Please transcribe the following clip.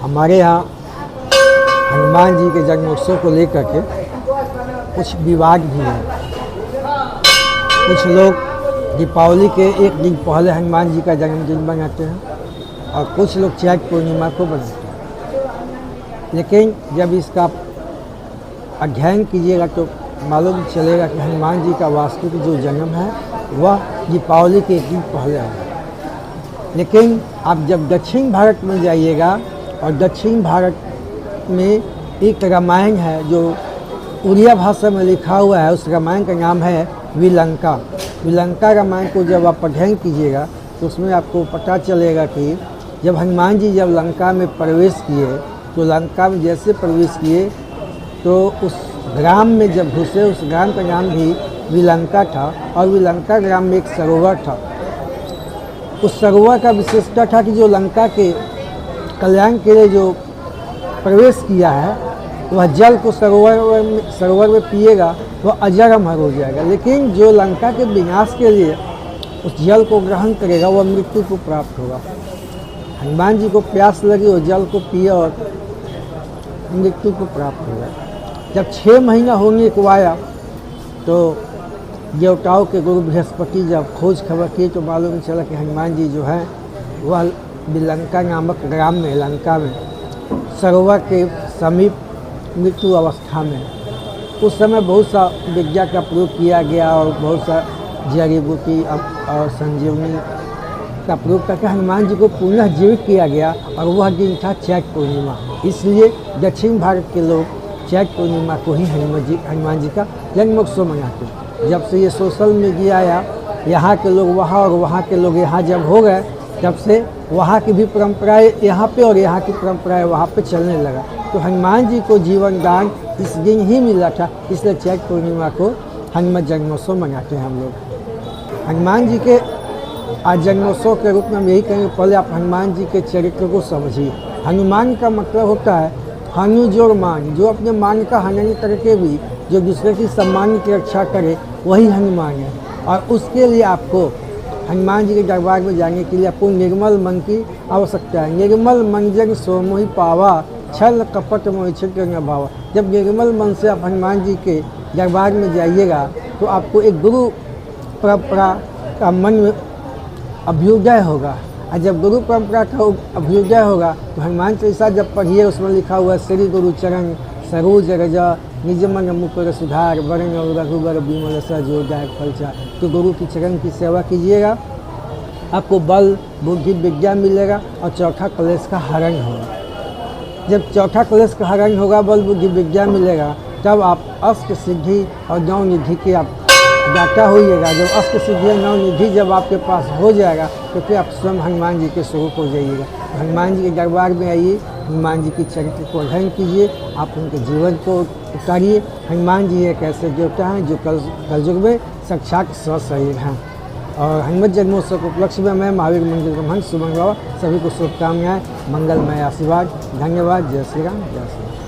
हमारे यहाँ हनुमान जी के जन्मोत्सव को लेकर के कुछ विवाद भी है। कुछ लोग दीपावली के एक दिन पहले हनुमान जी का जन्मदिन मनाते हैं और कुछ लोग चैत पूर्णिमा को बनाते हैं। लेकिन जब इसका अध्ययन कीजिएगा तो मालूम चलेगा कि हनुमान जी का वास्तविक जो जन्म है वह दीपावली के एक दिन पहले है। लेकिन आप जब दक्षिण भारत में जाइएगा और दक्षिण भारत में एक रामायण है जो उड़िया भाषा में लिखा हुआ है, उस रामायण का नाम है विलंका। विलंका रामायण को जब आप अध्ययन कीजिएगा तो उसमें आपको पता चलेगा कि जब हनुमान जी जब लंका में प्रवेश किए तो लंका में जैसे प्रवेश किए तो उस ग्राम में जब घुसे, उस ग्राम का नाम भी विलंका था और विलंका ग्राम में एक सरोवर था। उस सरोवर का विशेषता था कि जो लंका के कल्याण के लिए जो प्रवेश किया है वह जल को सरोवर में पिएगा वह अजर अमर हो जाएगा। लेकिन जो लंका के विनाश के लिए उस जल को ग्रहण करेगा वह मृत्यु को प्राप्त होगा। हनुमान जी को प्यास लगी और जल को पिए और मृत्यु को प्राप्त होगा। जब 6 महीना होने को आया तो देवताओं के गुरु बृहस्पति जब खोज खबर की तो मालूम चला कि हनुमान जी जो है वह विलंका नामक ग्राम में लंका में सरोवर के समीप मृत्यु अवस्था में। उस समय बहुत सा विद्या का प्रयोग किया गया और बहुत सा जड़ी बूटी और संजीवनी का प्रयोग करके हनुमान जी को पुनः जीवित किया गया और वह दिन था चैत पूर्णिमा। इसलिए दक्षिण भारत के लोग चैत पूर्णिमा को ही हनुमान जी का जन्मोत्सव मनाते हैं। जब से ये सोशल मीडिया आया, यहाँ के लोग वहाँ और वहाँ के लोग यहाँ जब हो गए, तब से वहाँ की भी परंपराएं यहाँ पे और यहाँ की परंपराएं वहाँ पे चलने लगा। तो हनुमान जी को जीवन दान इस दिन ही मिला था, इसलिए चैत पूर्णिमा को हनुमान जन्मोत्सव मनाते हैं हम लोग। हनुमान जी के आज जन्मोत्सव के रूप में हम यही कहेंगे, पहले आप हनुमान जी के चरित्र को समझिए। हनुमान का मतलब होता है हनु जोर मान, जो अपने मान का हनन करके भी जो दूसरे की सम्मान की रक्षा करे वही हनुमान है। और उसके लिए आपको हनुमान जी के दरबार में जाने के लिए आपको निर्मल मन की आवश्यकता है। निर्मल मन जन सो मोहि पावा, छल कपट मोहि छिद्र न भावा। जब निर्मल मन से आप हनुमान जी के दरबार में जाइएगा तो आपको एक गुरु परंपरा का मन में अभ्युदय होगा। और जब गुरु परंपरा का अभ्युदय होगा तो हनुमान चालीसा जब पढ़िए, उसमें लिखा हुआ है श्री गुरु चरण सरोज रज निज मन मुकुर सुधार वरण रघुबर विमल सजोदायक फलचार। तो गुरु की चरण की सेवा कीजिएगा, आपको बल बुद्धि विद्या मिलेगा और चौथा क्लेश का हरण होगा। जब चौथा क्लेश का हरण होगा, बल बुद्धि विद्या मिलेगा, तब आप अष्ट सिद्धि और नौ निधि के आप दाता होइएगा। जब अष्ट सिद्धि और नौ निधि जब आपके पास हो जाएगा तो फिर आप स्वयं हनुमान जी के स्वरूप हो जाइएगा। तो हनुमान जी के दरबार में आइए, हनुमान जी की चरित्र को अध्ययन कीजिए, आप उनके जीवन को उतारिए। हनुमान जी एक ऐसे देवता हैं जो कलयुग में साक्षात सशरीर हैं। और हनुमान जन्मोत्सव के उपलक्ष्य में मैं महावीर मंदिर ब्रह्मंड सुमन बाबा सभी को शुभकामनाएं, मंगलमय आशीर्वाद। धन्यवाद। जय श्री राम, जय श्री राम।